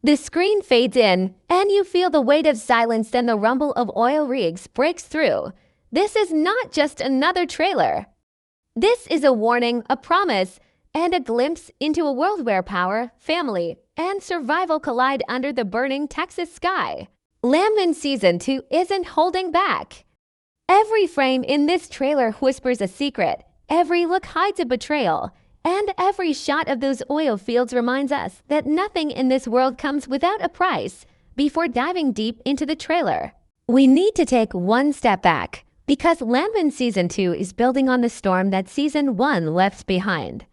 The screen fades in, and you feel the weight of silence. Then the rumble of oil rigs breaks through. This is not just another trailer. This is a warning, a promise, and a glimpse into a world where power, family, and survival collide under the burning Texas sky. Landman Season 2 isn't holding back. Every frame in this trailer whispers a secret, every look hides a betrayal, and every shot of those oil fields reminds us that nothing in this world comes without a price. Before diving deep into the trailer, we need to take one step back, because Landman Season 2 is building on the storm that Season 1 left behind.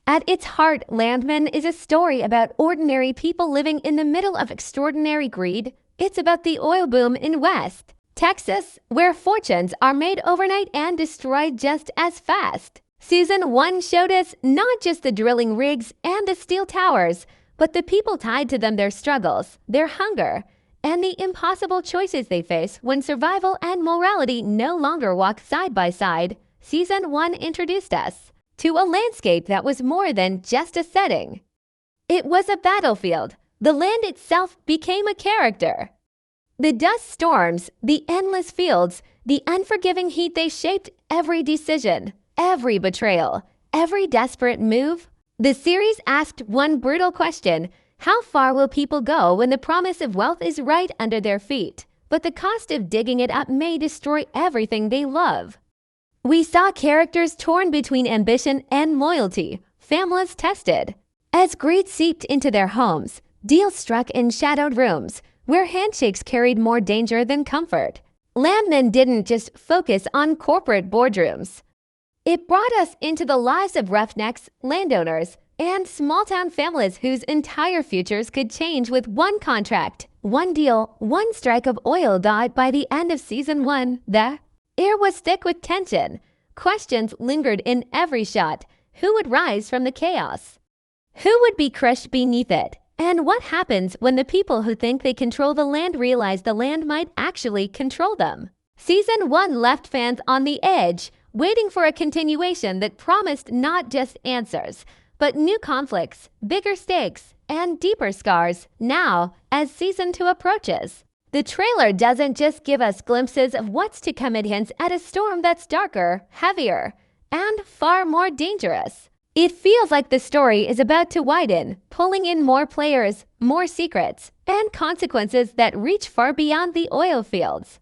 At its heart, Landman is a story about ordinary people living in the middle of extraordinary greed. It's about the oil boom in West Texas, where fortunes are made overnight and destroyed just as fast. Season 1 showed us not just the drilling rigs and the steel towers, but the people tied to them, their struggles, their hunger, and the impossible choices they face when survival and morality no longer walk side by side. Season 1 introduced us to a landscape that was more than just a setting. It was a battlefield. The land itself became a character. The dust storms, the endless fields, the unforgiving heat, they shaped every decision, every betrayal, every desperate move. The series asked one brutal question: how far will people go when the promise of wealth is right under their feet, but the cost of digging it up may destroy everything they love? We saw characters torn between ambition and loyalty, families tested as greed seeped into their homes, deals struck in shadowed rooms where handshakes carried more danger than comfort. Landman didn't just focus on corporate boardrooms. It brought us into the lives of roughnecks, landowners, and small-town families whose entire futures could change with one contract, one deal, one strike of oil. By the end of Season 1, the air was thick with tension. Questions lingered in every shot. Who would rise from the chaos? Who would be crushed beneath it? And what happens when the people who think they control the land realize the land might actually control them? Season 1 left fans on the edge, waiting for a continuation that promised not just answers, but new conflicts, bigger stakes, and deeper scars. Now, as Season 2 approaches, the trailer doesn't just give us glimpses of what's to come. It hints at a storm that's darker, heavier, and far more dangerous. It feels like the story is about to widen, pulling in more players, more secrets, and consequences that reach far beyond the oil fields.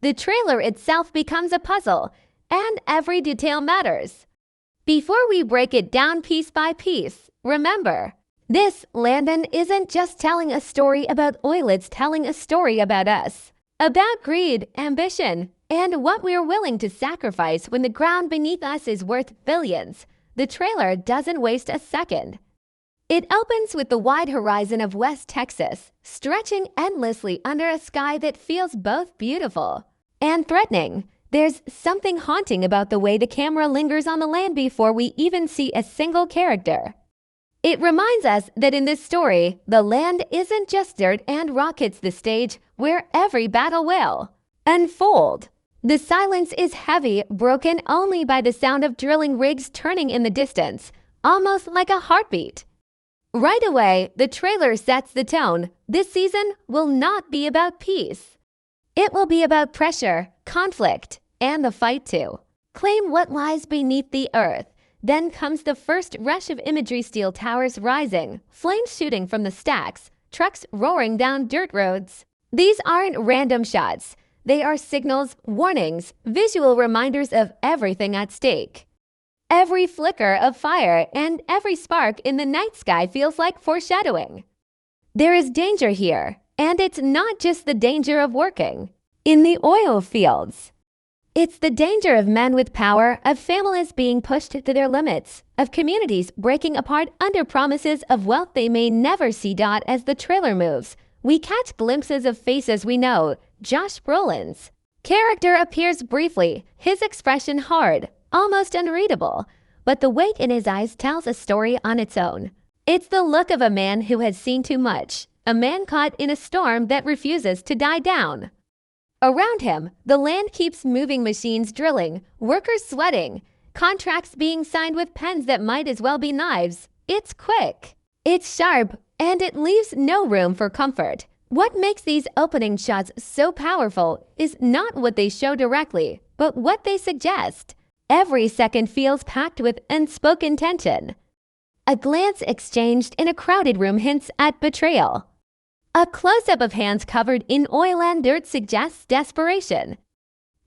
The trailer itself becomes a puzzle, and every detail matters. Before we break it down piece by piece, remember, this Landman isn't just telling a story about oil, it's telling a story about us. About greed, ambition, and what we're willing to sacrifice when the ground beneath us is worth billions. The trailer doesn't waste a second. It opens with the wide horizon of West Texas, stretching endlessly under a sky that feels both beautiful and threatening. There's something haunting about the way the camera lingers on the land before we even see a single character. It reminds us that in this story, the land isn't just dirt and rock. It's the stage where every battle will unfold. The silence is heavy, broken only by the sound of drilling rigs turning in the distance, almost like a heartbeat. Right away, the trailer sets the tone. This season will not be about peace. It will be about pressure, conflict, and the fight to claim what lies beneath the earth. Then comes the first rush of imagery: steel towers rising, flames shooting from the stacks, trucks roaring down dirt roads. These aren't random shots. They are signals, warnings, visual reminders of everything at stake. Every flicker of fire and every spark in the night sky feels like foreshadowing. There is danger here, and it's not just the danger of working in the oil fields. It's the danger of men with power, of families being pushed to their limits, of communities breaking apart under promises of wealth they may never see. As the trailer moves, we catch glimpses of faces we know. Josh Brolin's character appears briefly, his expression hard, almost unreadable, but the weight in his eyes tells a story on its own. It's the look of a man who has seen too much, a man caught in a storm that refuses to die down. Around him, the land keeps moving, machines drilling, workers sweating, contracts being signed with pens that might as well be knives. It's quick, it's sharp, and it leaves no room for comfort. What makes these opening shots so powerful is not what they show directly, but what they suggest. Every second feels packed with unspoken tension. A glance exchanged in a crowded room hints at betrayal. A close-up of hands covered in oil and dirt suggests desperation.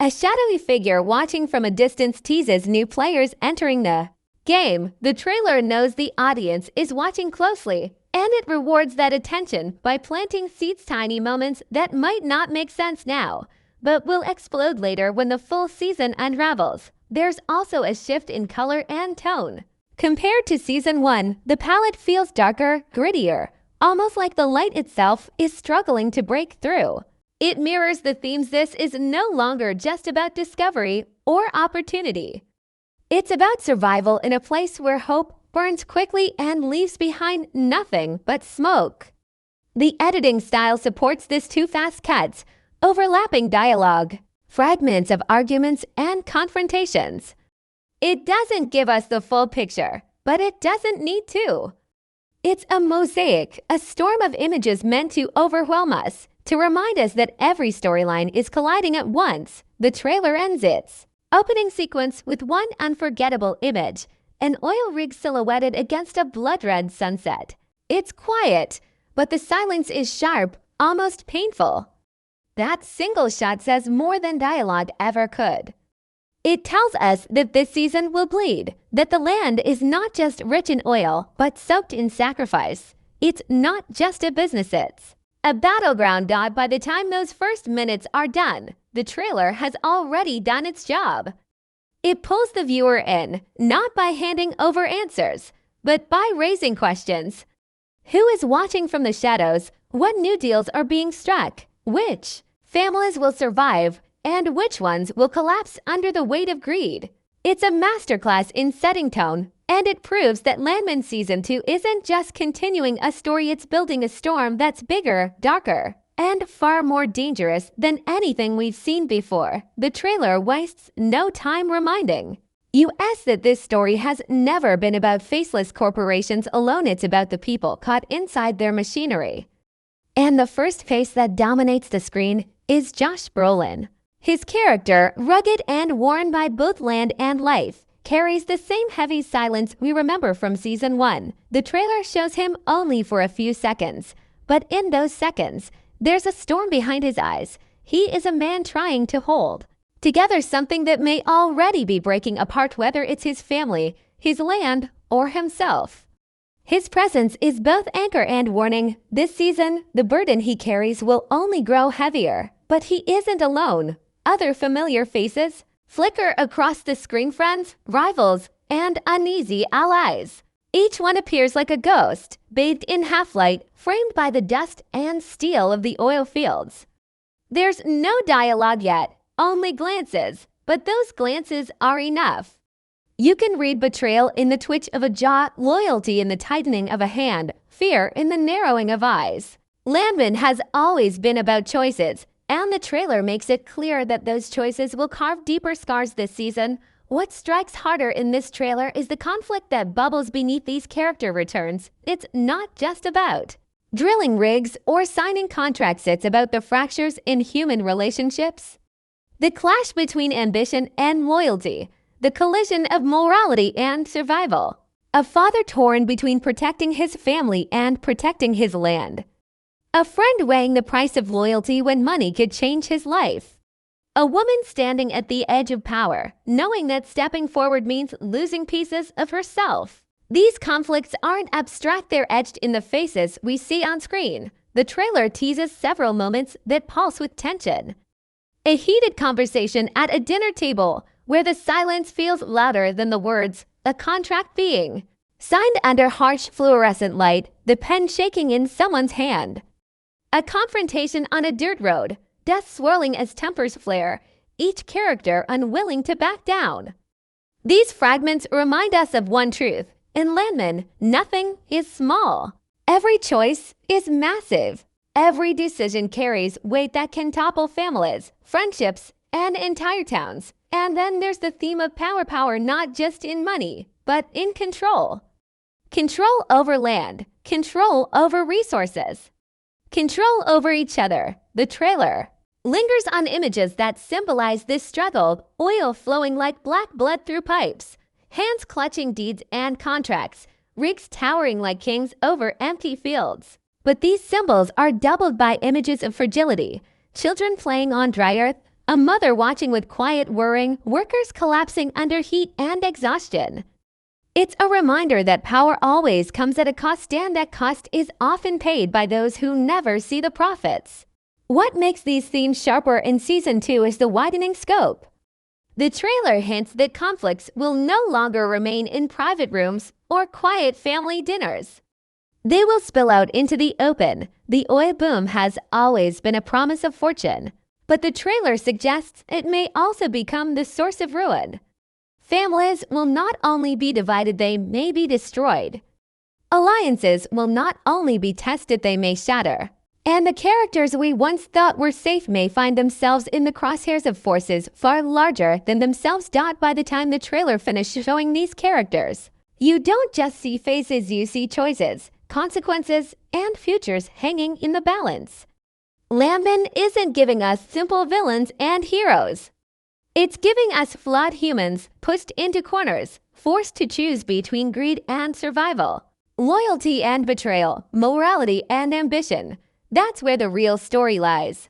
A shadowy figure watching from a distance teases new players entering the game. The trailer knows the audience is watching closely, and it rewards that attention by planting seeds, tiny moments that might not make sense now, but will explode later when the full season unravels. There's also a shift in color and tone. Compared to Season 1, the palette feels darker, grittier, almost like the light itself is struggling to break through. It mirrors the themes. This is no longer just about discovery or opportunity. It's about survival in a place where hope burns quickly and leaves behind nothing but smoke. The editing style supports this too fast cuts, overlapping dialogue, fragments of arguments and confrontations. It doesn't give us the full picture, but it doesn't need to. It's a mosaic, a storm of images meant to overwhelm us, to remind us that every storyline is colliding at once. The trailer ends its opening sequence with one unforgettable image, an oil rig silhouetted against a blood-red sunset. It's quiet, but the silence is sharp, almost painful. That single shot says more than dialogue ever could. It tells us that this season will bleed, that the land is not just rich in oil, but soaked in sacrifice. It's not just a business, it's a battleground. By the time those first minutes are done, the trailer has already done its job. It pulls the viewer in, not by handing over answers, but by raising questions. Who is watching from the shadows? What new deals are being struck? Which families will survive? And which ones will collapse under the weight of greed? It's a masterclass in setting tone, and it proves that Landman Season 2 isn't just continuing a story, it's building a storm that's bigger, darker, and far more dangerous than anything we've seen before. The trailer wastes no time reminding us that this story has never been about faceless corporations alone. It's about the people caught inside their machinery. And the first face that dominates the screen is Josh Brolin. His character, rugged and worn by both land and life, carries the same heavy silence we remember from Season 1. The trailer shows him only for a few seconds, but in those seconds, there's a storm behind his eyes. He is a man trying to hold together something that may already be breaking apart, whether it's his family, his land, or himself. His presence is both anchor and warning. This season, the burden he carries will only grow heavier, but he isn't alone. Other familiar faces flicker across the screen, friends, rivals, and uneasy allies. Each one appears like a ghost, bathed in half-light, framed by the dust and steel of the oil fields. There's no dialogue yet, only glances, but those glances are enough. You can read betrayal in the twitch of a jaw, loyalty in the tightening of a hand, fear in the narrowing of eyes. Landman has always been about choices, and the trailer makes it clear that those choices will carve deeper scars this season. What strikes harder in this trailer is the conflict that bubbles beneath these character returns. It's not just about drilling rigs or signing contracts, it's about the fractures in human relationships. The clash between ambition and loyalty, the collision of morality and survival. A father torn between protecting his family and protecting his land. A friend weighing the price of loyalty when money could change his life. A woman standing at the edge of power, knowing that stepping forward means losing pieces of herself. These conflicts aren't abstract, they're etched in the faces we see on screen. The trailer teases several moments that pulse with tension. A heated conversation at a dinner table where the silence feels louder than the words, a contract being signed under harsh fluorescent light, the pen shaking in someone's hand. A confrontation on a dirt road, dust swirling as tempers flare, each character unwilling to back down. These fragments remind us of one truth. In Landman, nothing is small. Every choice is massive. Every decision carries weight that can topple families, friendships, and entire towns. And then there's the theme of power, not just in money, but in control. Control over land, control over resources, control over each other. The trailer lingers on images that symbolize this struggle, oil flowing like black blood through pipes, hands clutching deeds and contracts, rigs towering like kings over empty fields. But these symbols are doubled by images of fragility, children playing on dry earth, a mother watching with quiet worrying, workers collapsing under heat and exhaustion. It's a reminder that power always comes at a cost, and that cost is often paid by those who never see the profits. What makes these themes sharper in Season 2 is the widening scope. The trailer hints that conflicts will no longer remain in private rooms or quiet family dinners. They will spill out into the open. The oil boom has always been a promise of fortune, but the trailer suggests it may also become the source of ruin. Families will not only be divided, they may be destroyed. Alliances will not only be tested, they may shatter. And the characters we once thought were safe may find themselves in the crosshairs of forces far larger than themselves. By the time the trailer finishes showing these characters, you don't just see faces, you see choices, consequences, and futures hanging in the balance. Landman isn't giving us simple villains and heroes. It's giving us flawed humans pushed into corners, forced to choose between greed and survival, loyalty and betrayal, morality and ambition. That's where the real story lies.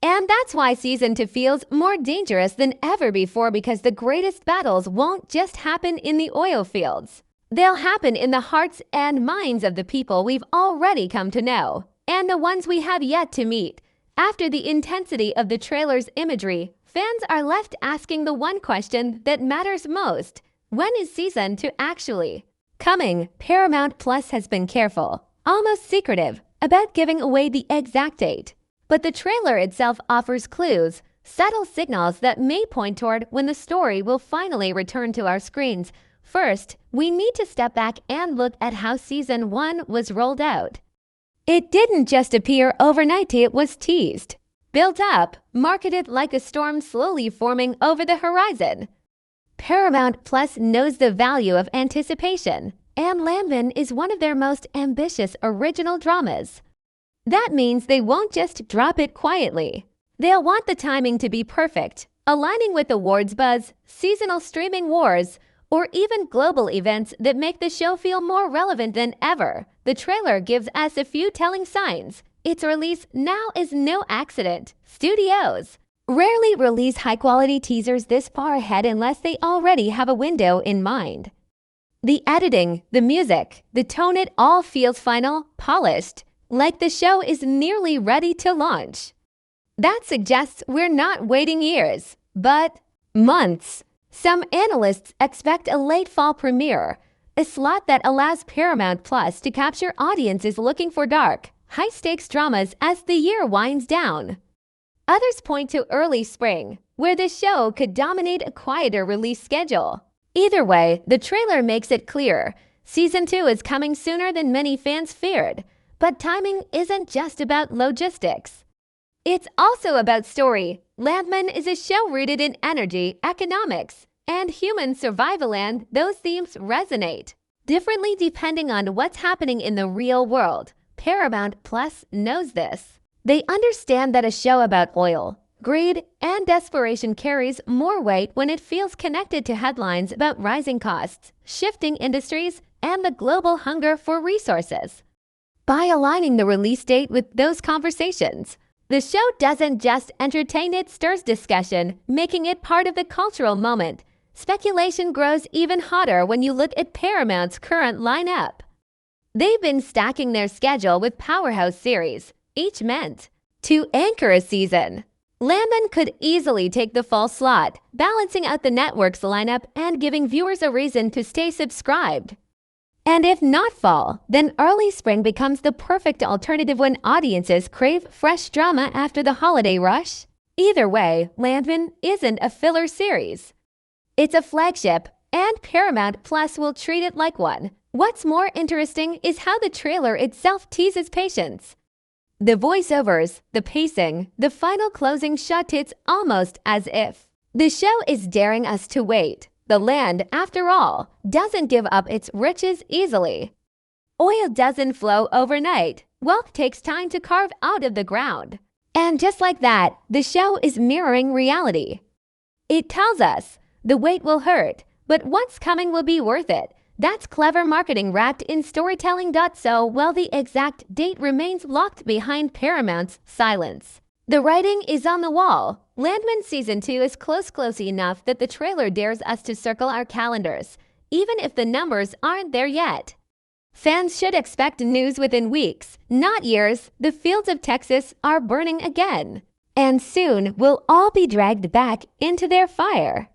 And that's why Season 2 feels more dangerous than ever before, because the greatest battles won't just happen in the oil fields. They'll happen in the hearts and minds of the people we've already come to know, and the ones we have yet to meet. After the intensity of the trailer's imagery, fans are left asking the one question that matters most: when is Season 2 actually coming? Paramount Plus has been careful, almost secretive, about giving away the exact date. But the trailer itself offers clues, subtle signals that may point toward when the story will finally return to our screens. First, we need to step back and look at how Season 1 was rolled out. It didn't just appear overnight, it was teased, built up, marketed like a storm slowly forming over the horizon. Paramount Plus knows the value of anticipation, and Landman is one of their most ambitious original dramas. That means they won't just drop it quietly. They'll want the timing to be perfect, aligning with awards buzz, seasonal streaming wars, or even global events that make the show feel more relevant than ever. The trailer gives us a few telling signs. Its release now is no accident. Studios rarely release high-quality teasers this far ahead unless they already have a window in mind. The editing, the music, the tone, it all feels final, polished, like the show is nearly ready to launch. That suggests we're not waiting years, but months. Some analysts expect a late fall premiere, a slot that allows Paramount Plus to capture audiences looking for dark, high-stakes dramas as the year winds down. Others point to early spring, where the show could dominate a quieter release schedule. Either way, the trailer makes it clear Season 2 is coming sooner than many fans feared. But timing isn't just about logistics. It's also about story. Landman is a show rooted in energy, economics, and human survival, and those themes resonate differently depending on what's happening in the real world. Paramount Plus knows this. They understand that a show about oil, greed, and desperation carries more weight when it feels connected to headlines about rising costs, shifting industries, and the global hunger for resources. By aligning the release date with those conversations, the show doesn't just entertain, it stirs discussion, making it part of the cultural moment. Speculation grows even hotter when you look at Paramount's current lineup. They've been stacking their schedule with powerhouse series, each meant to anchor a season. Landman could easily take the fall slot, balancing out the network's lineup and giving viewers a reason to stay subscribed. And if not fall, then early spring becomes the perfect alternative when audiences crave fresh drama after the holiday rush. Either way, Landman isn't a filler series. It's a flagship, and Paramount Plus will treat it like one. What's more interesting is how the trailer itself teases patience. The voiceovers, the pacing, the final closing shot, it's almost as if the show is daring us to wait. The land, after all, doesn't give up its riches easily. Oil doesn't flow overnight. Wealth takes time to carve out of the ground. And just like that, the show is mirroring reality. It tells us the wait will hurt, but what's coming will be worth it. That's clever marketing wrapped in storytelling. So while the exact date remains locked behind Paramount's silence. The writing is on the wall. Landman Season 2 is close enough that the trailer dares us to circle our calendars, even if the numbers aren't there yet. Fans should expect news within weeks, not years. The fields of Texas are burning again. And soon we'll all be dragged back into their fire.